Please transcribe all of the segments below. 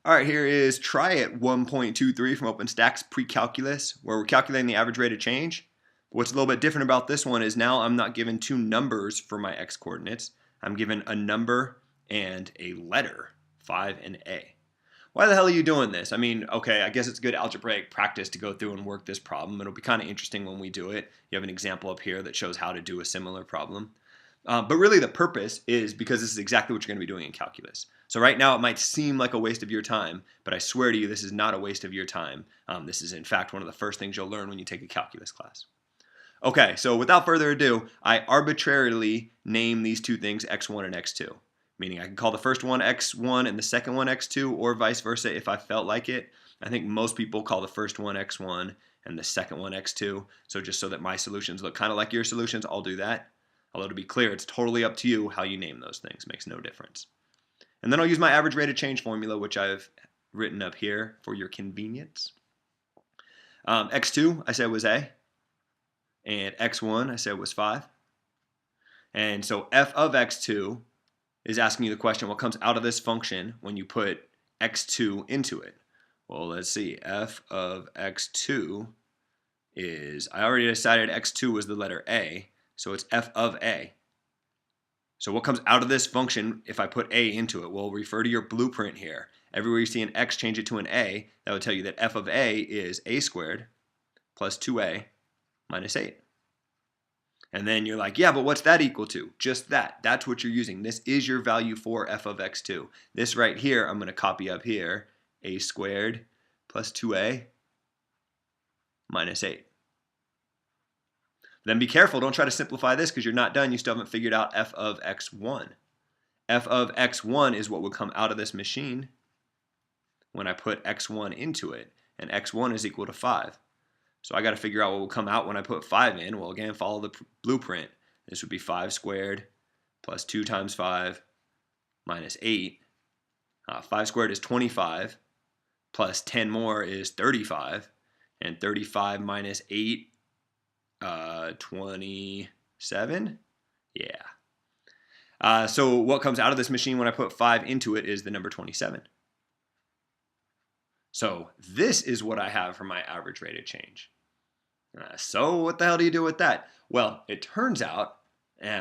All right, here is Try It 1.23 from OpenStax PreCalculus, where we're calculating the average rate of change. What's a little bit different about this one is now I'm not given two numbers for my x coordinates. I'm given a number and a letter, 5 and A. Why the hell are you doing this? I mean, okay, I guess it's good algebraic practice to go through and work this problem. It'll be kind of interesting when we do it. You have an example up here that shows how to do a similar problem. But really the purpose is because this is exactly what you're going to be doing in calculus. So right now it might seem like a waste of your time, but I swear to you this is not a waste of your time. This is in fact one of the first things you'll learn when you take a calculus class. Okay, so without further ado, I arbitrarily name these two things x1 and x2. Meaning I can call the first one x1 and the second one x2, or vice versa if I felt like it. I think most people call the first one x1 and the second one x2. So just so that my solutions look kind of like your solutions, I'll do that. Although to be clear, it's totally up to you how you name those things. Makes no difference. And then I'll use my average rate of change formula, which I've written up here for your convenience. X2, I said was A. And X1, I said was 5. And so f of X2 is asking you the question, what comes out of this function when you put X2 into it? Well, let's see. F of X2 is, I already decided X2 was the letter A. So it's f of A. So what comes out of this function if I put A into it? Well, refer to your blueprint here. Everywhere you see an X, change it to an A. That would tell you that f of A is A squared plus 2A minus 8. And then you're like, yeah, but what's that equal to? Just that. That's what you're using. This is your value for f of X2. This right here, I'm going to copy up here. A squared plus 2A minus 8. Then be careful, don't try to simplify this because you're not done. You still haven't figured out f of x1. F of x1 is what would come out of this machine when I put x1 into it. And x1 is equal to 5. So I got to figure out what will come out when I put 5 in. Well, again, follow the blueprint. This would be 5 squared plus 2 times 5 minus 8. 5 squared is 25 plus 10 more is 35. And 35 minus 8 27? Yeah. So what comes out of this machine when I put 5 into it is the number 27. So this is what I have for my average rate of change. So what the hell do you do with that? Well, it turns out,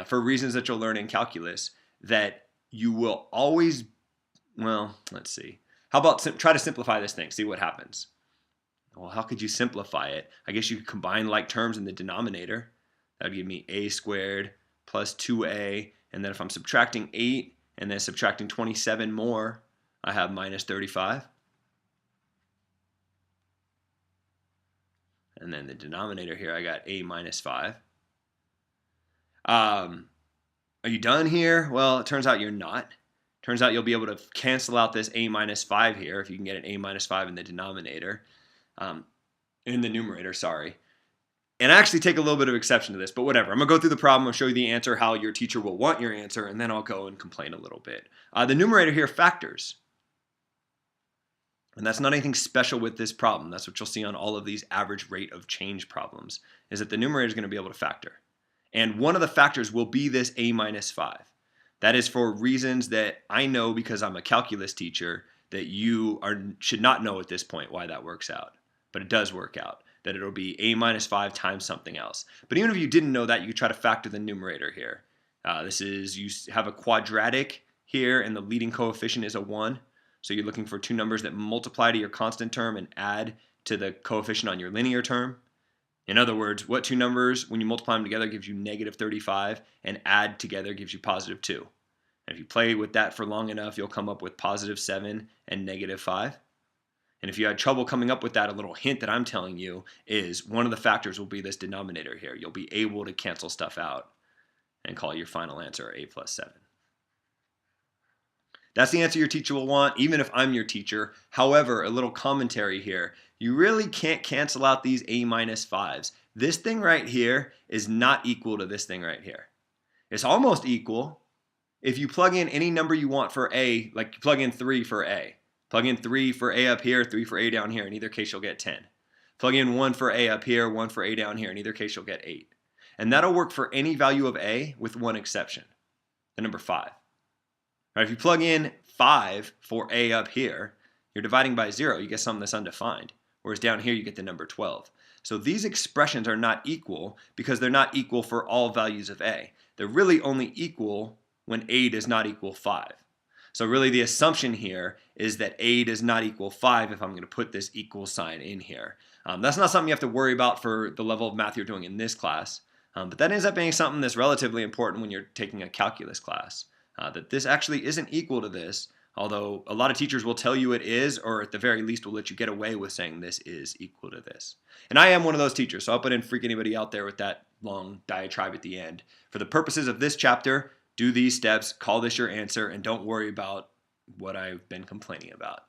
for reasons that you'll learn in calculus, that you will always, well, let's see. How about try to simplify this thing, see what happens. Well, how could you simplify it? I guess you could combine like terms in the denominator. That would give me A squared plus 2A. And then if I'm subtracting 8 and then subtracting 27 more, I have minus 35. And then the denominator here, I got A minus 5. Are you done here? Well, it turns out you're not. Turns out you'll be able to cancel out this A minus 5 here if you can get an A minus 5 in the denominator. In the numerator, sorry. And I actually take a little bit of exception to this, but whatever. I'm going to go through the problem, I'll show you the answer, how your teacher will want your answer, and then I'll go and complain a little bit. The numerator here factors. And that's not anything special with this problem. That's what you'll see on all of these average rate of change problems, is that the numerator is going to be able to factor. And one of the factors will be this A minus 5. That is for reasons that I know because I'm a calculus teacher that you should not know at this point why that works out. But it does work out, that it'll be A minus 5 times something else. But even if you didn't know that, you could try to factor the numerator here. This is, you have a quadratic here, and the leading coefficient is a 1. So you're looking for two numbers that multiply to your constant term and add to the coefficient on your linear term. In other words, what two numbers, when you multiply them together, gives you negative 35, and add together gives you positive 2. And if you play with that for long enough, you'll come up with positive 7 and negative 5. And if you had trouble coming up with that, a little hint that I'm telling you is one of the factors will be this denominator here. You'll be able to cancel stuff out and call your final answer A plus 7. That's the answer your teacher will want, even if I'm your teacher. However, a little commentary here. You really can't cancel out these A minus 5s. This thing right here is not equal to this thing right here. It's almost equal if you plug in any number you want for A, like you plug in 3 for A. Plug in 3 for A up here, 3 for A down here. In either case, you'll get 10. Plug in 1 for A up here, 1 for A down here. In either case, you'll get 8. And that'll work for any value of A with one exception, the number 5. Right, if you plug in 5 for A up here, You're dividing by 0, you get something that's undefined. Whereas down here, you get the number 12. So these expressions are not equal because they're not equal for all values of a. They're really only equal when a does not equal 5. So really the assumption here is that a does not equal 5 if I'm going to put this equal sign in here. That's not something you have to worry about for the level of math you're doing in this class. But that ends up being something that's relatively important when you're taking a calculus class. That this actually isn't equal to this, although a lot of teachers will tell you it is, or at the very least will let you get away with saying this is equal to this. And I am one of those teachers, so I hope I didn't freak anybody out there with that long diatribe at the end. For the purposes of this chapter, do these steps, call this your answer, and don't worry about what I've been complaining about.